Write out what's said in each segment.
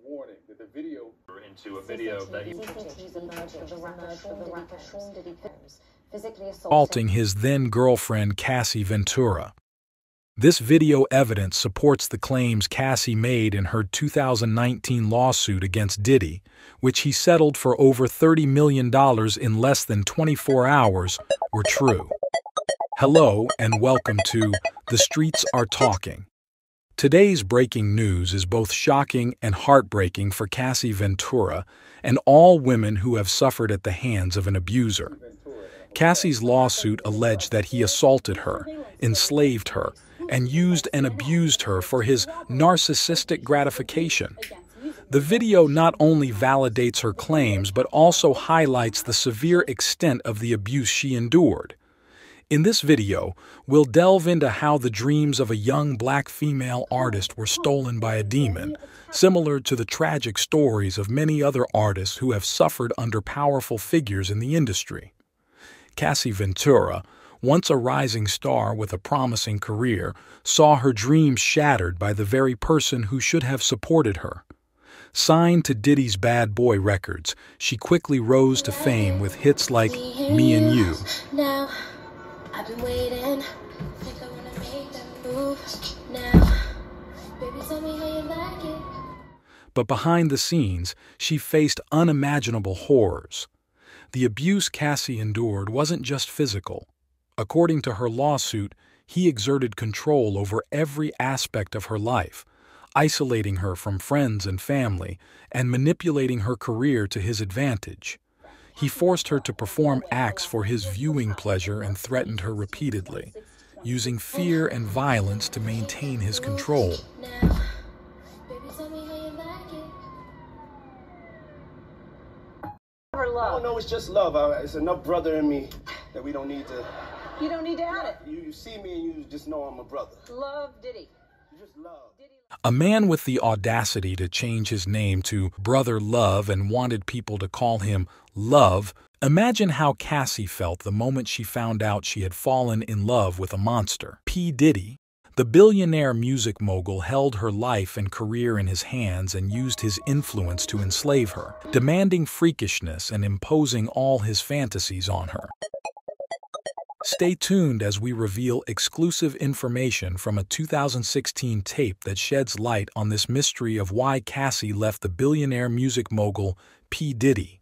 warning that the video into a video that he assaulting his then-girlfriend Cassie Ventura. This video evidence supports the claims Cassie made in her 2019 lawsuit against Diddy, which he settled for over $30 million in less than 24 hours, were true. Hello and welcome to The Streets Are Talking. Today's breaking news is both shocking and heartbreaking for Cassie Ventura and all women who have suffered at the hands of an abuser. Cassie's lawsuit alleged that he assaulted her, enslaved her, and used and abused her for his narcissistic gratification. The video not only validates her claims but also highlights the severe extent of the abuse she endured. In this video, we'll delve into how the dreams of a young black female artist were stolen by a demon, similar to the tragic stories of many other artists who have suffered under powerful figures in the industry. Cassie Ventura, once a rising star with a promising career, saw her dreams shattered by the very person who should have supported her. Signed to Diddy's Bad Boy Records, she quickly rose to fame with hits like Me and You. Now, I've been waiting. Think I wanna make that move now. Baby, tell me how you like it. But behind the scenes, she faced unimaginable horrors. The abuse Cassie endured wasn't just physical. According to her lawsuit, he exerted control over every aspect of her life, isolating her from friends and family and manipulating her career to his advantage. He forced her to perform acts for his viewing pleasure and threatened her repeatedly, using fear and violence to maintain his control. No, it's just love. It's enough brother in me that we don't need to. You don't need to add it. You see me and you just know I'm a brother. Love Diddy. You just love. A man with the audacity to change his name to Brother Love and wanted people to call him Love. Imagine how Cassie felt the moment she found out she had fallen in love with a monster. P. Diddy, the billionaire music mogul, held her life and career in his hands and used his influence to enslave her, demanding freakishness and imposing all his fantasies on her. Stay tuned as we reveal exclusive information from a 2016 tape that sheds light on this mystery of why Cassie left the billionaire music mogul P. Diddy.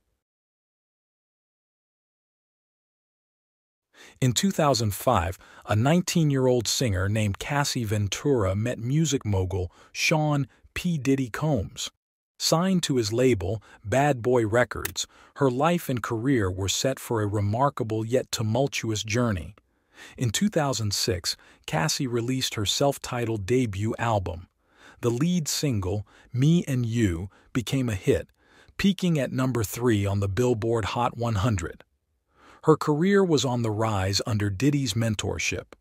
In 2005, a 19-year-old singer named Cassie Ventura met music mogul Sean P. Diddy Combs. Signed to his label, Bad Boy Records, her life and career were set for a remarkable yet tumultuous journey. In 2006, Cassie released her self-titled debut album. The lead single, Me and You, became a hit, peaking at number 3 on the Billboard Hot 100. Her career was on the rise under Diddy's mentorship.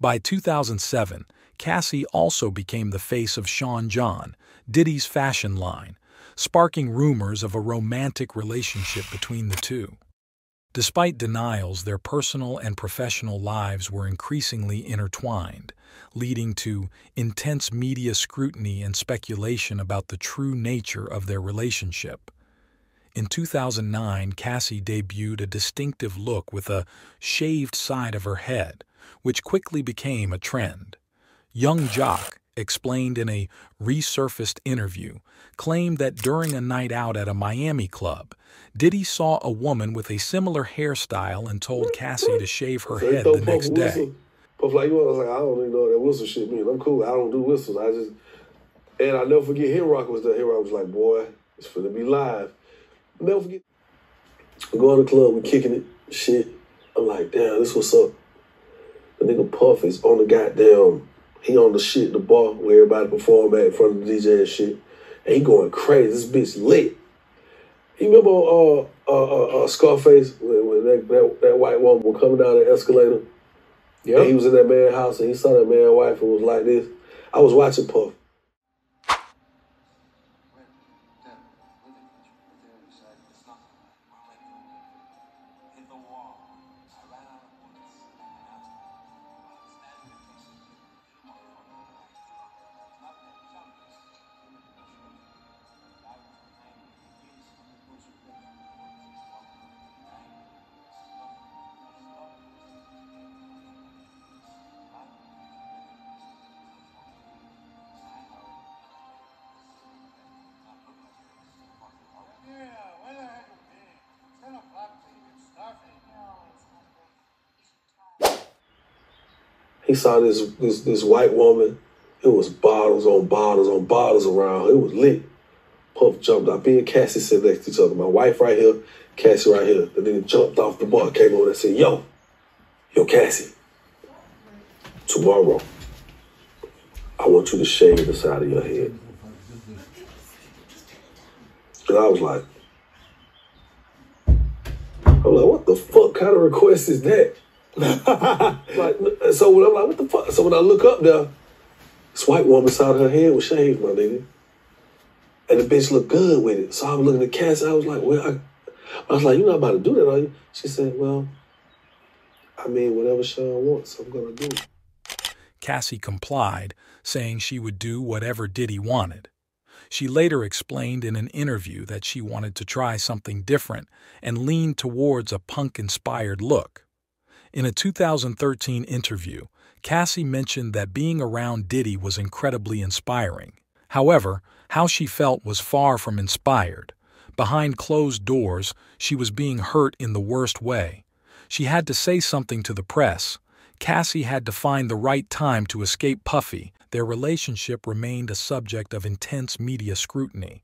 By 2007, Cassie also became the face of Sean John, Diddy's fashion line, sparking rumors of a romantic relationship between the two. Despite denials, their personal and professional lives were increasingly intertwined, leading to intense media scrutiny and speculation about the true nature of their relationship. In 2009, Cassie debuted a distinctive look with a shaved side of her head, which quickly became a trend. Young Jock, explained in a resurfaced interview, claimed that during a night out at a Miami club, Diddy saw a woman with a similar hairstyle and told Cassie to shave her head the next day. Puff like, I was like, I don't even know what that whistle shit means. I'm cool. I don't do whistles. And I never forget Hit Rock was there. Hit Rock was like, boy, it's finna be live. I'll never forget. We go in the club, we kicking it, shit. I'm like, damn, this what's up. The nigga Puff is on the goddamn, he on the shit, the bar where everybody perform at in front of the DJ and shit. And he going crazy. This bitch lit. You remember Scarface when that white woman was coming down the escalator? Yeah. And he was in that man's house and he saw that man's wife and was like this. I was watching Puff. He saw this white woman. It was bottles on bottles on bottles around her. It was lit. Puff jumped out. Me and Cassie sit next to each other. My wife right here, Cassie right here. The nigga jumped off the bar, came over and said, yo, Cassie, tomorrow, I want you to shave the side of your head. And I was like, what the fuck kind of request is that? So when I'm like, what the fuck? So when I look up there, this white woman side of her head was shaved, my nigga. And the bitch looked good with it. So I was looking at Cassie. I was like, well, I was like, you're not about to do that, are you? She said, well, I mean, whatever Sean wants, I'm going to do it. Cassie complied, saying she would do whatever Diddy wanted. She later explained in an interview that she wanted to try something different and leaned towards a punk-inspired look. In a 2013 interview, Cassie mentioned that being around Diddy was incredibly inspiring. However, how she felt was far from inspired. Behind closed doors, she was being hurt in the worst way. She had to say something to the press. Cassie had to find the right time to escape Puffy. Their relationship remained a subject of intense media scrutiny.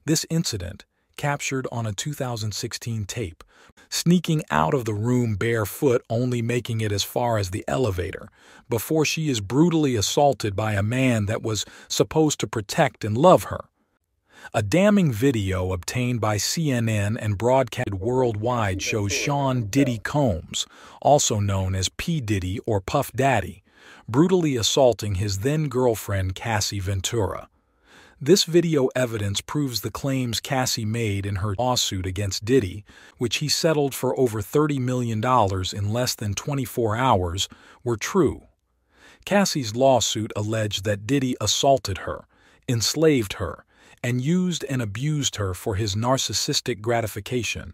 This incident, captured on a 2016 tape, sneaking out of the room barefoot, only making it as far as the elevator, before she is brutally assaulted by a man that was supposed to protect and love her. A damning video obtained by CNN and broadcast worldwide shows Sean Diddy Combs, also known as P. Diddy or Puff Daddy, brutally assaulting his then-girlfriend Cassie Ventura. This video evidence proves the claims Cassie made in her lawsuit against Diddy, which he settled for over $30 million in less than 24 hours, were true. Cassie's lawsuit alleged that Diddy assaulted her, enslaved her, and used and abused her for his narcissistic gratification.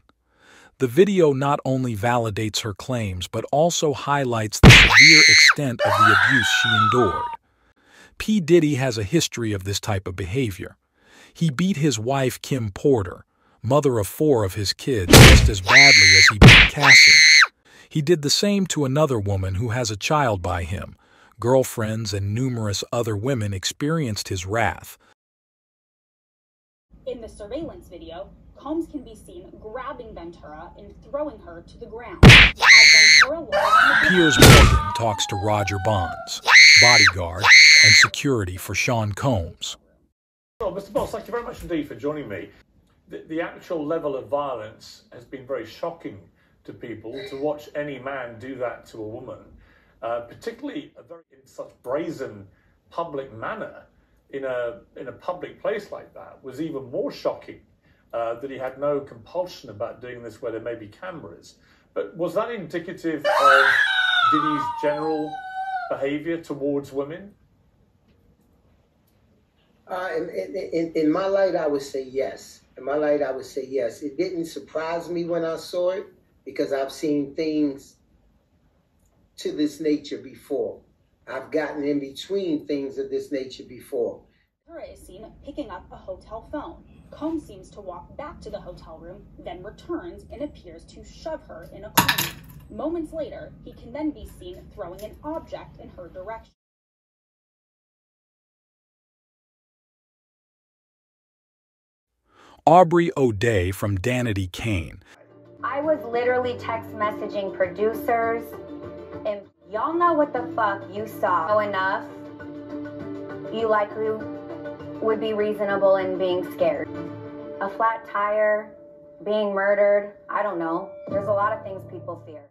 The video not only validates her claims but also highlights the severe extent of the abuse she endured. P. Diddy has a history of this type of behavior. He beat his wife Kim Porter, mother of 4 of his kids, just as badly as he beat Cassie. He did the same to another woman who has a child by him. Girlfriends and numerous other women experienced his wrath. In the surveillance video, Combs can be seen grabbing Ventura and throwing her to the ground. As Ventura lies Piers Morgan talks to Roger Bonds, bodyguard and security for Sean Combs. Well, Mr. Boss, thank you very much indeed for joining me. The actual level of violence has been very shocking to people to watch any man do that to a woman, particularly in such brazen public manner in a public place like that was even more shocking. That he had no compulsion about doing this where there may be cameras. But was that indicative of Diddy's general behavior towards women? In my light, I would say yes. In my light, I would say yes. It didn't surprise me when I saw it because I've seen things to this nature before. I've gotten in between things of this nature before. Ventura is seen picking up a hotel phone. Combs seems to walk back to the hotel room, then returns and appears to shove her in a corner. Moments later, he can then be seen throwing an object in her direction. Aubrey O'Day from Danity Kane. I was literally text messaging producers, and y'all know what the fuck you saw. Know enough, you likely would be reasonable in being scared. A flat tire, being murdered, I don't know. There's a lot of things people fear.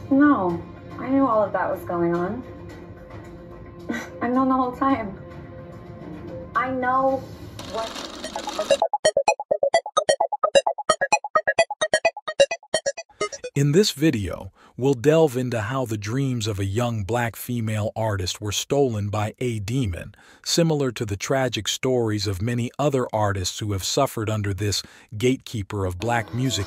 No, I knew all of that was going on. I've known the whole time. I know what... In this video, we'll delve into how the dreams of a young black female artist were stolen by a demon, similar to the tragic stories of many other artists who have suffered under this gatekeeper of black music.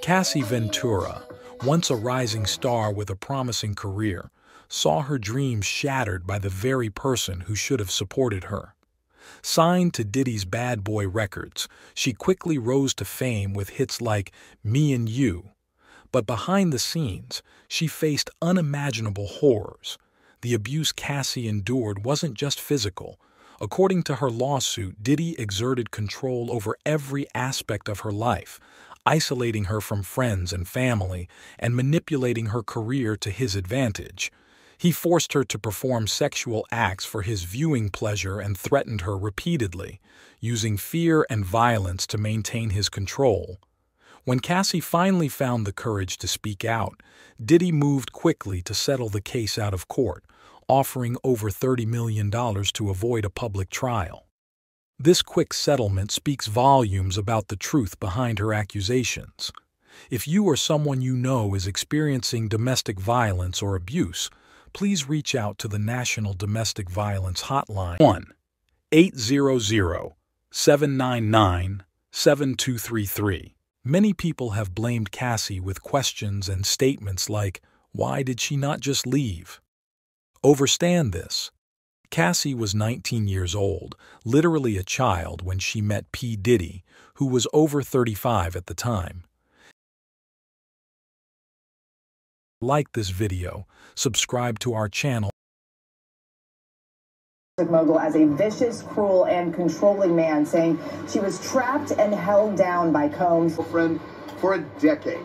Cassie Ventura, once a rising star with a promising career, saw her dreams shattered by the very person who should have supported her. Signed to Diddy's Bad Boy Records, she quickly rose to fame with hits like Me and You. But behind the scenes, she faced unimaginable horrors. The abuse Cassie endured wasn't just physical. According to her lawsuit, Diddy exerted control over every aspect of her life, isolating her from friends and family and manipulating her career to his advantage. He forced her to perform sexual acts for his viewing pleasure and threatened her repeatedly, using fear and violence to maintain his control. When Cassie finally found the courage to speak out, Diddy moved quickly to settle the case out of court, offering over $30 million to avoid a public trial. This quick settlement speaks volumes about the truth behind her accusations. If you or someone you know is experiencing domestic violence or abuse, please reach out to the National Domestic Violence Hotline 1-800-799-7233. Many people have blamed Cassie with questions and statements like, "Why did she not just leave?" Overstand this. Cassie was 19 years old, literally a child when she met P. Diddy, who was over 35 at the time. Like this video, subscribe to our channel. Mogul as a vicious, cruel, and controlling man, saying she was trapped and held down by Combs' friend for a decade,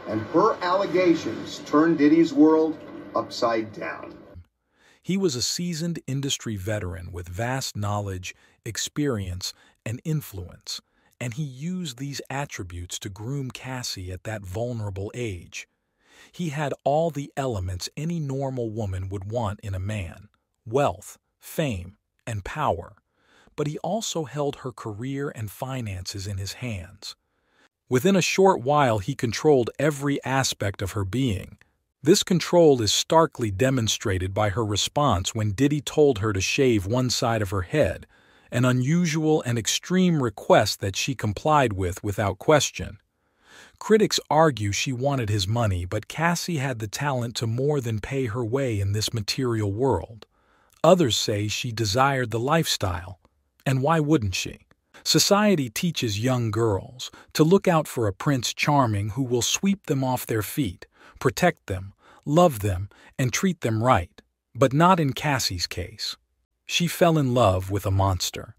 and her allegations turned Diddy's world upside down. He was a seasoned industry veteran with vast knowledge, experience, and influence, and he used these attributes to groom Cassie at that vulnerable age. He had all the elements any normal woman would want in a man: wealth, fame, and power. But he also held her career and finances in his hands. Within a short while, he controlled every aspect of her being. This control is starkly demonstrated by her response when Diddy told her to shave one side of her head, an unusual and extreme request that she complied with without question. Critics argue she wanted his money, but Cassie had the talent to more than pay her way in this material world. Others say she desired the lifestyle, and why wouldn't she? Society teaches young girls to look out for a Prince Charming who will sweep them off their feet, protect them, love them, and treat them right, but not in Cassie's case. She fell in love with a monster.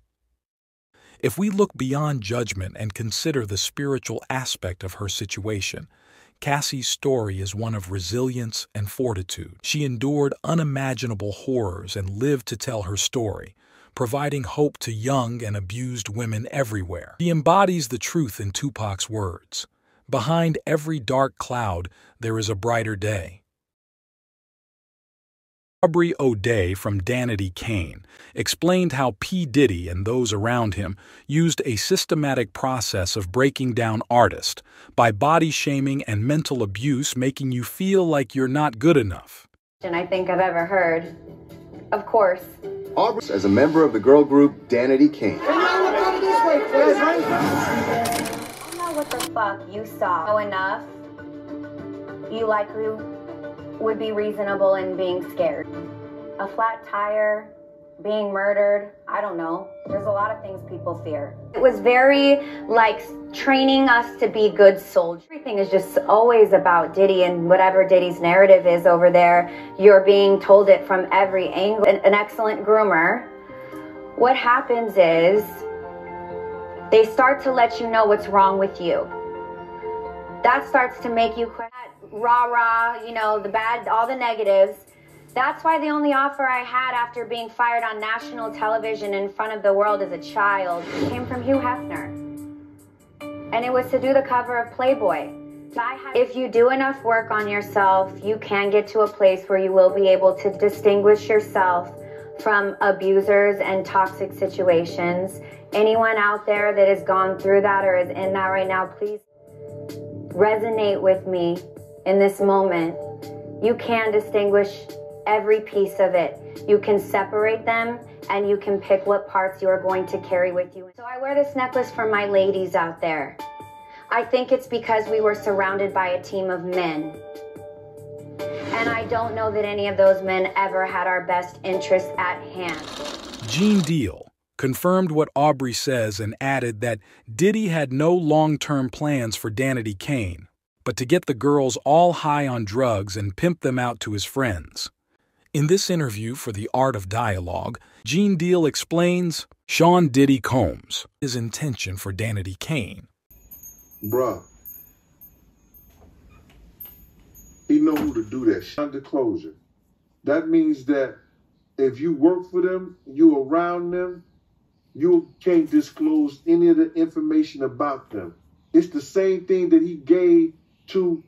If we look beyond judgment and consider the spiritual aspect of her situation, Cassie's story is one of resilience and fortitude. She endured unimaginable horrors and lived to tell her story, providing hope to young and abused women everywhere. She embodies the truth in Tupac's words: "Behind every dark cloud, there is a brighter day." Aubrey O'Day from Danity Kane explained how P. Diddy and those around him used a systematic process of breaking down artists by body shaming and mental abuse, making you feel like you're not good enough. And I think I've ever heard, of course. Aubrey, as a member of the girl group Danity Kane. I don't know what the fuck you saw. Know enough. You likely would be reasonable in being scared. A flat tire, being murdered, I don't know. There's a lot of things people fear. It was very like training us to be good soldiers. Everything is just always about Diddy and whatever Diddy's narrative is over there. You're being told it from every angle. An excellent groomer. What happens is they start to let you know what's wrong with you. That starts to make you question. Rah-rah, you know, the bad, all the negatives. That's why the only offer I had after being fired on national television in front of the world as a child came from Hugh Hefner. And it was to do the cover of Playboy. If you do enough work on yourself, you can get to a place where you will be able to distinguish yourself from abusers and toxic situations. Anyone out there that has gone through that or is in that right now, please resonate with me. In this moment, you can distinguish every piece of it. You can separate them and you can pick what parts you are going to carry with you. So I wear this necklace for my ladies out there. I think it's because we were surrounded by a team of men. And I don't know that any of those men ever had our best interests at hand. Gene Deal confirmed what Aubrey says and added that Diddy had no long-term plans for Danity Kane. but to get the girls all high on drugs and pimp them out to his friends. In this interview for The Art of Dialogue, Gene Deal explains Sean Diddy Combs, his intention for Danity Kane. Bruh, he know who to do that. Disclosure. That means that if you work for them, you around them, you can't disclose any of the information about them. It's the same thing that he gave to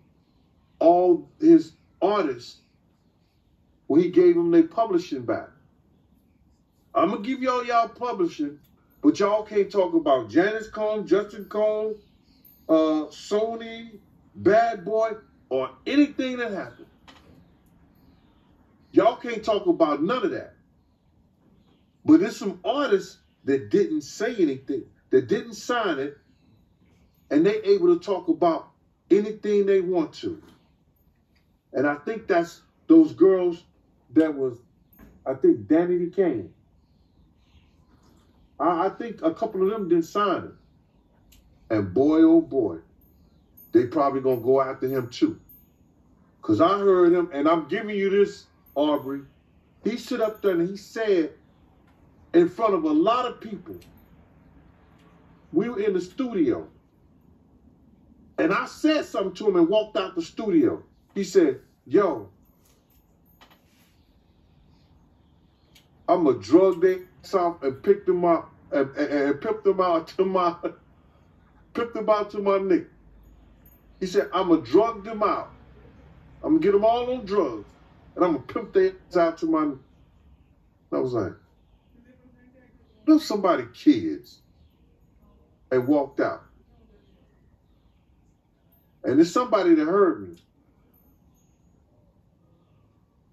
all his artists when he gave them their publishing back. I'm going to give y'all publishing, but y'all can't talk about Janice Combs, Justin Combs, Sony, Bad Boy, or anything that happened. Y'all can't talk about none of that. But there's some artists that didn't say anything, that didn't sign it, and they able to talk about anything they want to. And I think that's those girls that was, I think, Danity Kane. I think a couple of them didn't sign it. And boy, oh boy, they probably gonna go after him too. Because I heard him, and I'm giving you this, Aubrey. He stood up there and he said in front of a lot of people, we were in the studio, and I said something to him and walked out the studio. He said, yo, I'm going to drug their ass off and pick them up and pimp them out to my nigga. He said, I'm going to drug them out. I'm going to get them all on drugs, and I'm going to pimp their ass out to my nigga. I was like, there's somebody kids, and walked out. And there's somebody that heard me.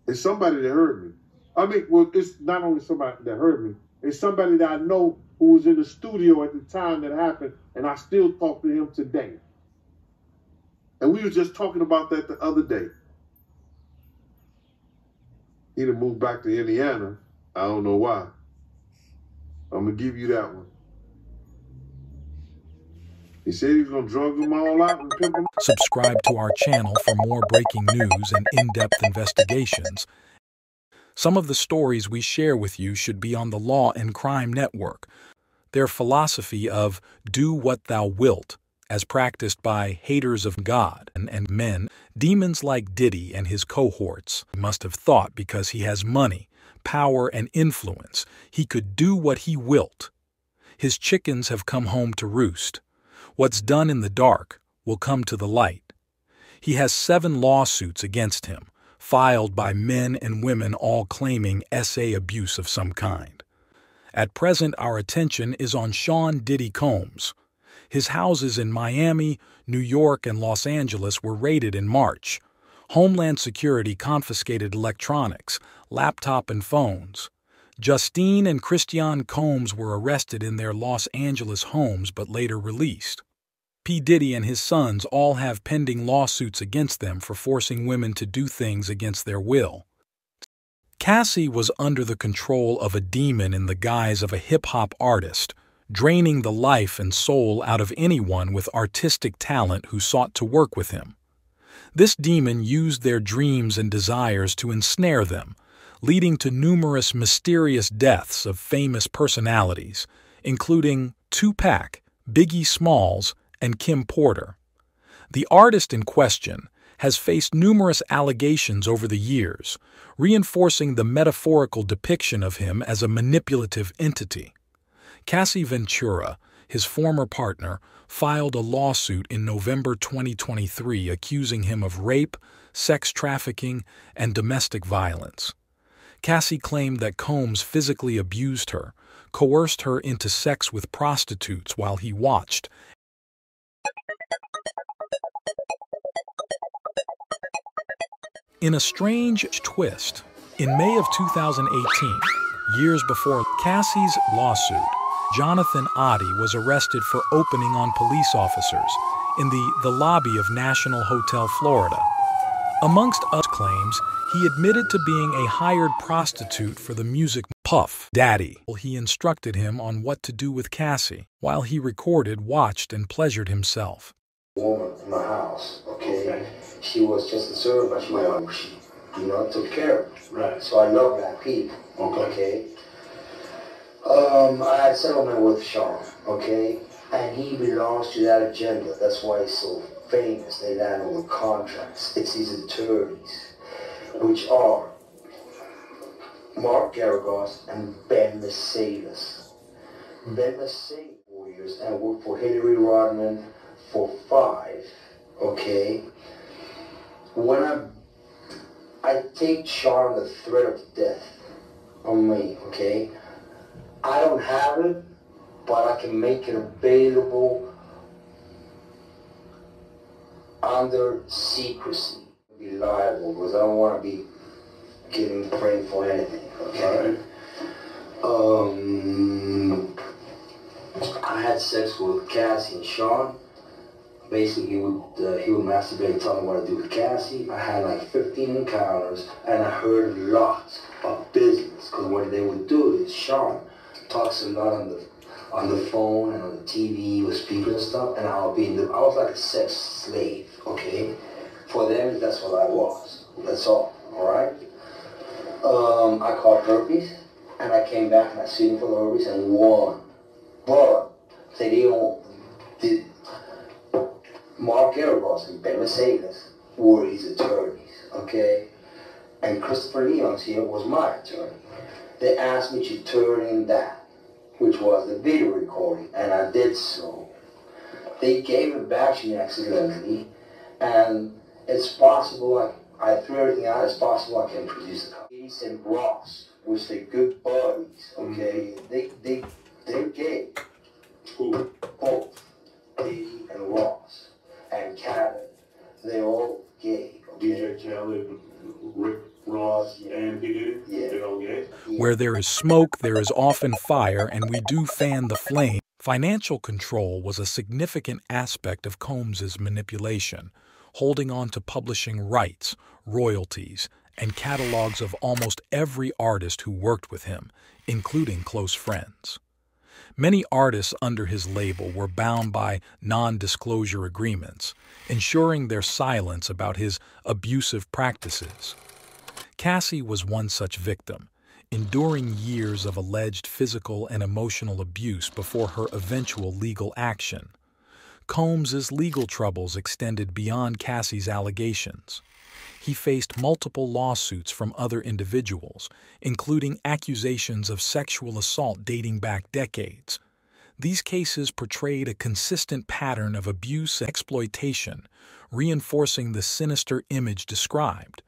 It's somebody that heard me. I mean, well, it's not only somebody that heard me, it's somebody that I know who was in the studio at the time that happened, and I still talk to him today. And we were just talking about that the other day. He done moved back to Indiana. I don't know why. I'm going to give you that one. He said he was going to drug them all out and pimp them. Subscribe to our channel for more breaking news and in-depth investigations. Some of the stories we share with you should be on the Law and Crime Network. Their philosophy of do what thou wilt, as practiced by haters of God and men, demons like Diddy and his cohorts must have thought because he has money, power, and influence, he could do what he wilt. His chickens have come home to roost. What's done in the dark will come to the light. He has 7 lawsuits against him, filed by men and women all claiming SA abuse of some kind. At present, our attention is on Sean Diddy Combs. His houses in Miami, New York, and Los Angeles were raided in March. Homeland Security confiscated electronics, laptop, and phones. Justine and Christian Combs were arrested in their Los Angeles homes but later released. P. Diddy and his sons all have pending lawsuits against them for forcing women to do things against their will. Cassie was under the control of a demon in the guise of a hip-hop artist, draining the life and soul out of anyone with artistic talent who sought to work with him. This demon used their dreams and desires to ensnare them, leading to numerous mysterious deaths of famous personalities, including Tupac, Biggie Smalls, and Kim Porter. The artist in question has faced numerous allegations over the years, reinforcing the metaphorical depiction of him as a manipulative entity. Cassie Ventura, his former partner, filed a lawsuit in November 2023 accusing him of rape, sex trafficking, and domestic violence. Cassie claimed that Combs physically abused her, coerced her into sex with prostitutes while he watched. In a strange twist, in May of 2018, years before Cassie's lawsuit, Jonathan Oddie was arrested for opening on police officers in the lobby of National Hotel Florida. Amongst other claims, he admitted to being a hired prostitute for the music Puff Daddy. He instructed him on what to do with Cassie, while he recorded, watched, and pleasured himself. woman in my house, okay? She was just a servant, but she took care of me. Right. So I love black people, okay? I had settlement with Sean, okay? And he belongs to that agenda. That's why he's so famous. They land over contracts. It's his attorneys, which are Mark Garagos and Ben Mercedes. Ben Mercedes warriors and worked for Hillary Rodman for 5, okay? When I take Sean the threat of death on me, okay? I don't have it, but I can make it available under secrecy. Be liable because I don't want to be getting framed for anything, okay? I had sex with Cassie and Sean. Basically, he would masturbate and tell me what to do with Cassie. I had like 15 encounters, and I heard lots of business. Because what they would do is Sean talks a lot on the phone and on the TV with speakers and stuff, and I was like a sex slave, okay? For them, that's what I was. That's all right? I caught herpes, and I came back and I sued him for the herpes and won. But Mark Garagos and Ben Mercedes were his attorneys, okay? And Christopher Leon's here was my attorney. They asked me to turn in that, which was the video recording, and I did so. They gave it back to me accidentally, and it's possible, I threw everything out, it's possible I can produce it. Casey and Ross, which they're good buddies, okay? They're gay. Who? Both. Diddy and Ross. And Khaled, they're all gay. Okay? DJ Khaled, Rick Ross, and Diddy, they're all gay. Where there is smoke, there is often fire, and we do fan the flame. Financial control was a significant aspect of Combs's manipulation, holding on to publishing rights, royalties, and catalogs of almost every artist who worked with him, including close friends. Many artists under his label were bound by non-disclosure agreements, ensuring their silence about his abusive practices. Cassie was one such victim, enduring years of alleged physical and emotional abuse before her eventual legal action. Combs's legal troubles extended beyond Cassie's allegations. He faced multiple lawsuits from other individuals, including accusations of sexual assault dating back decades. These cases portrayed a consistent pattern of abuse and exploitation, reinforcing the sinister image described.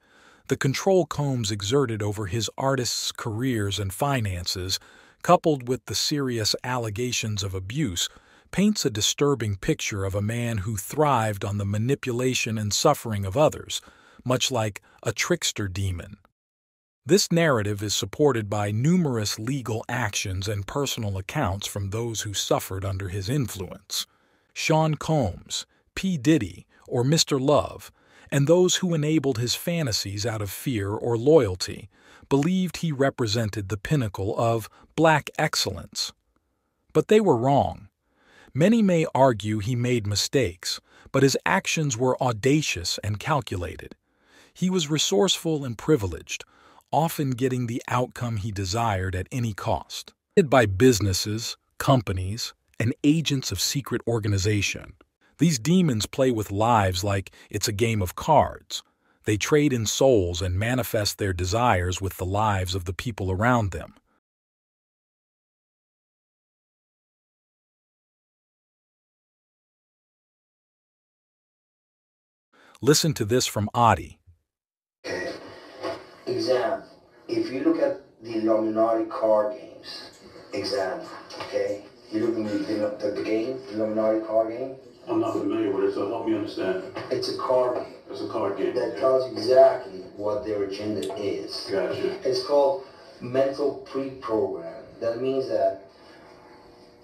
The control Combs exerted over his artists' careers and finances, coupled with the serious allegations of abuse, paints a disturbing picture of a man who thrived on the manipulation and suffering of others, much like a trickster demon. This narrative is supported by numerous legal actions and personal accounts from those who suffered under his influence. Sean Combs, P. Diddy, or Mr. Love, and those who enabled his fantasies out of fear or loyalty, believed he represented the pinnacle of black excellence. But they were wrong. Many may argue he made mistakes, but his actions were audacious and calculated. He was resourceful and privileged, often getting the outcome he desired at any cost. By businesses, companies, and agents of secret organization. These demons play with lives like it's a game of cards. They trade in souls and manifest their desires with the lives of the people around them. Listen to this from Adi. Example, if you look at the Illuminati card games, example, okay? You look at the game, the Illuminati card game. I'm not familiar with it, so help me understand. It's a card game. It's a card game. That tells you exactly what their agenda is. Gotcha. It's called mental pre-program. That means that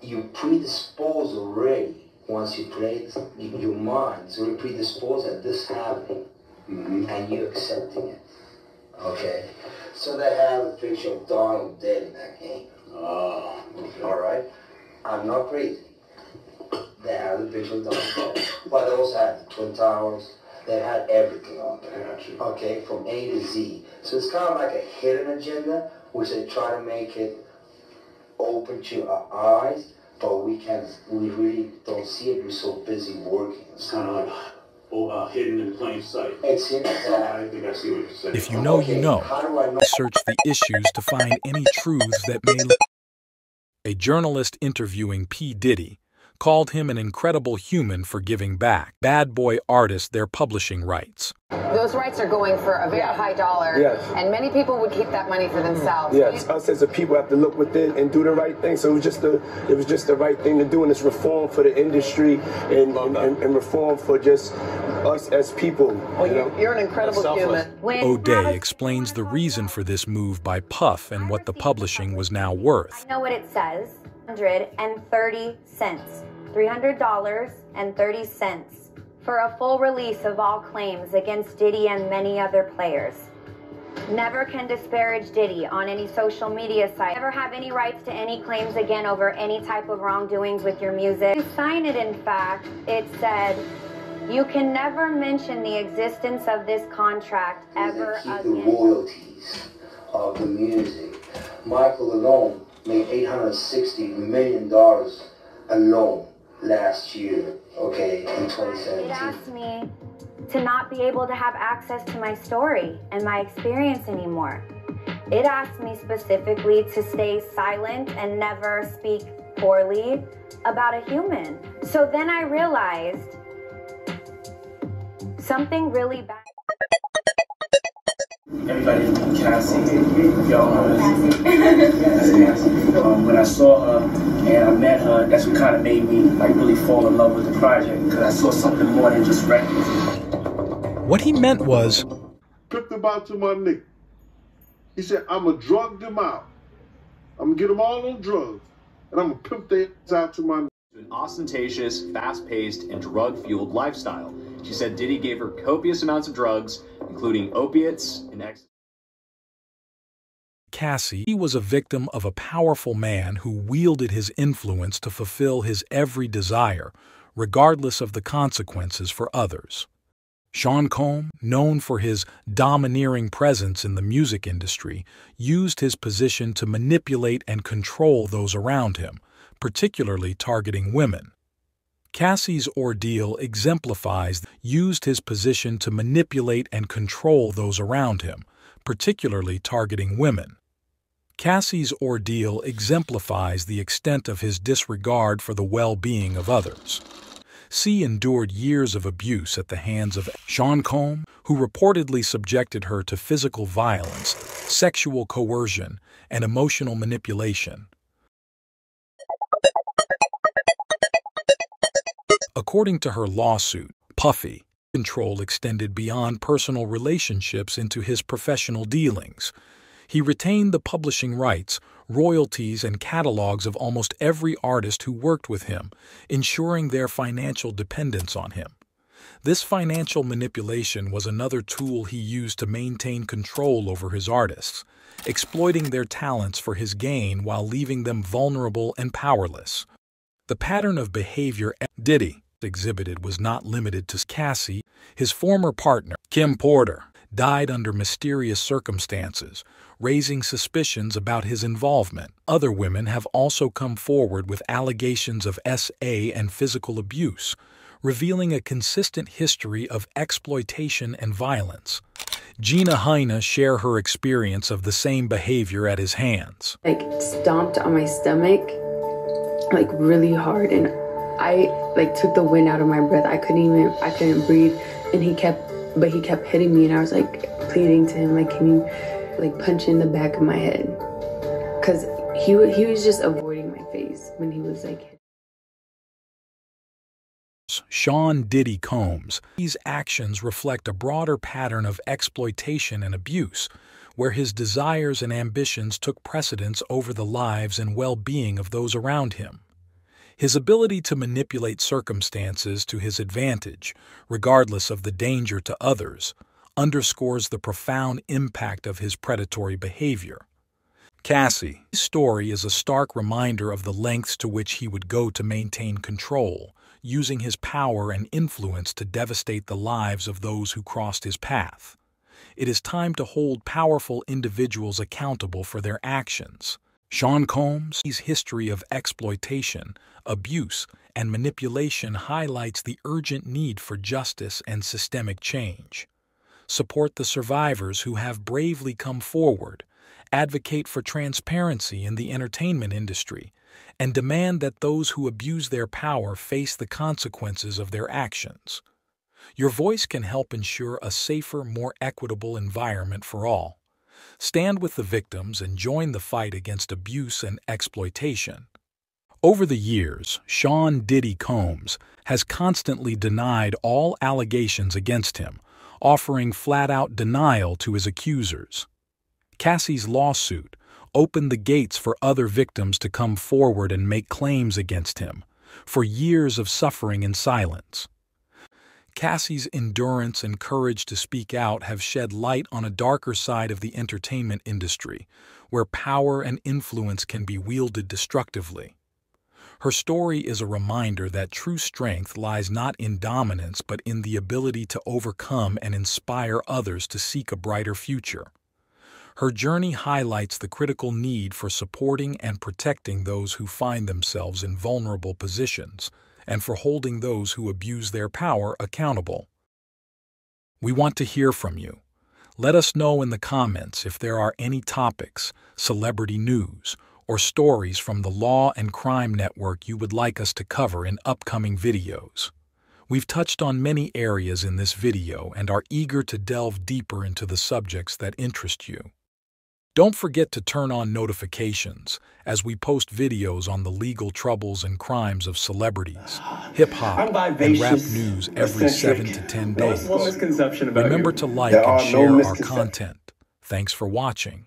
you predispose already. Once you play this, your mind is already predisposed at this happening, and you accepting it. Okay? So they have a picture of Donald dead in that game. Oh, okay. All right? I'm not crazy. They have the big McDonald's, but they also had the Twin Towers. They had everything on there, okay, from A to Z. So it's kind of like a hidden agenda, which they try to make it open to our eyes, but we really don't see it. We're so busy working. It's kind of like hidden in plain sight. It's hidden. I think I see what you're saying. If you know, you know. Search the issues to find any truths that may... A journalist interviewing P. Diddy called him an incredible human for giving back Bad Boy artists their publishing rights. Those rights are going for a very high dollar, and many people would keep that money for themselves. Yes, us as a people have to look within and do the right thing. So it was just the right thing to do, and it's reform for the industry and reform for just us as people. Well, you're an incredible human. O'Day explains the reason for this move by Puff and what the publishing was now worth. I know what it says. $330. $300.30 for a full release of all claims against Diddy and many other players. Never can disparage Diddy on any social media site. Never have any rights to any claims again over any type of wrongdoings with your music. To sign it, in fact, it said, you can never mention the existence of this contract ever again. The royalties of the music. Michael alone made $860 million alone last year, okay, in 2017. It asked me to not be able to have access to my story and my experience anymore. It asked me specifically to stay silent and never speak poorly about a human. So then I realized something really bad. Everybody, Cassie, y'all know Cassie. When I saw her and I met her, that's what kind of made me like really fall in love with the project, because I saw something more than just records. What he meant was, pimped them out to my nigga. He said, I'm going to drug them out. I'm going to get them all on drugs, and I'm going to pimp their ass out to my nigga. An ostentatious, fast-paced, and drug-fueled lifestyle. She said Diddy gave her copious amounts of drugs, including opiates and ecstasy. Cassie was a victim of a powerful man who wielded his influence to fulfill his every desire, regardless of the consequences for others. Sean Combs, known for his domineering presence in the music industry, used his position to manipulate and control those around him, particularly targeting women. Cassie's ordeal exemplifies used his position to manipulate and control those around him, particularly targeting women. Cassie's ordeal exemplifies the extent of his disregard for the well-being of others. C endured years of abuse at the hands of Sean Combs, who reportedly subjected her to physical violence, sexual coercion, and emotional manipulation. According to her lawsuit, Puffy control extended beyond personal relationships into his professional dealings. He retained the publishing rights, royalties, and catalogs of almost every artist who worked with him, ensuring their financial dependence on him. This financial manipulation was another tool he used to maintain control over his artists, exploiting their talents for his gain while leaving them vulnerable and powerless. The pattern of behavior Diddy exhibited was not limited to Cassie. His former partner, Kim Porter, died under mysterious circumstances, raising suspicions about his involvement. Other women have also come forward with allegations of SA and physical abuse, revealing a consistent history of exploitation and violence. Gina Heine shared her experience of the same behavior at his hands. Stomped on my stomach, really hard, and I took the wind out of my breath. I couldn't breathe, and he kept hitting me, and I was pleading to him, can you punch in the back of my head? Because he was just avoiding my face when he was Sean Diddy Combs. These actions reflect a broader pattern of exploitation and abuse, where his desires and ambitions took precedence over the lives and well-being of those around him. His ability to manipulate circumstances to his advantage, regardless of the danger to others, underscores the profound impact of his predatory behavior. Cassie's story is a stark reminder of the lengths to which he would go to maintain control, using his power and influence to devastate the lives of those who crossed his path. It is time to hold powerful individuals accountable for their actions. Sean Combs' history of exploitation, abuse, and manipulation highlights the urgent need for justice and systemic change. Support the survivors who have bravely come forward, advocate for transparency in the entertainment industry, and demand that those who abuse their power face the consequences of their actions. Your voice can help ensure a safer, more equitable environment for all. Stand with the victims and join the fight against abuse and exploitation. Over the years, Sean Diddy Combs has constantly denied all allegations against him, offering flat-out denial to his accusers. Cassie's lawsuit opened the gates for other victims to come forward and make claims against him, for years of suffering in silence. Cassie's endurance and courage to speak out have shed light on a darker side of the entertainment industry, where power and influence can be wielded destructively. Her story is a reminder that true strength lies not in dominance but in the ability to overcome and inspire others to seek a brighter future. Her journey highlights the critical need for supporting and protecting those who find themselves in vulnerable positions, and for holding those who abuse their power accountable. We want to hear from you. Let us know in the comments if there are any topics, celebrity news, or stories from the Law and Crime Network you would like us to cover in upcoming videos. We've touched on many areas in this video and are eager to delve deeper into the subjects that interest you. Don't forget to turn on notifications as we post videos on the legal troubles and crimes of celebrities, hip-hop, and rap news every 7 to 10 days. Remember to like and share our content. Thanks for watching.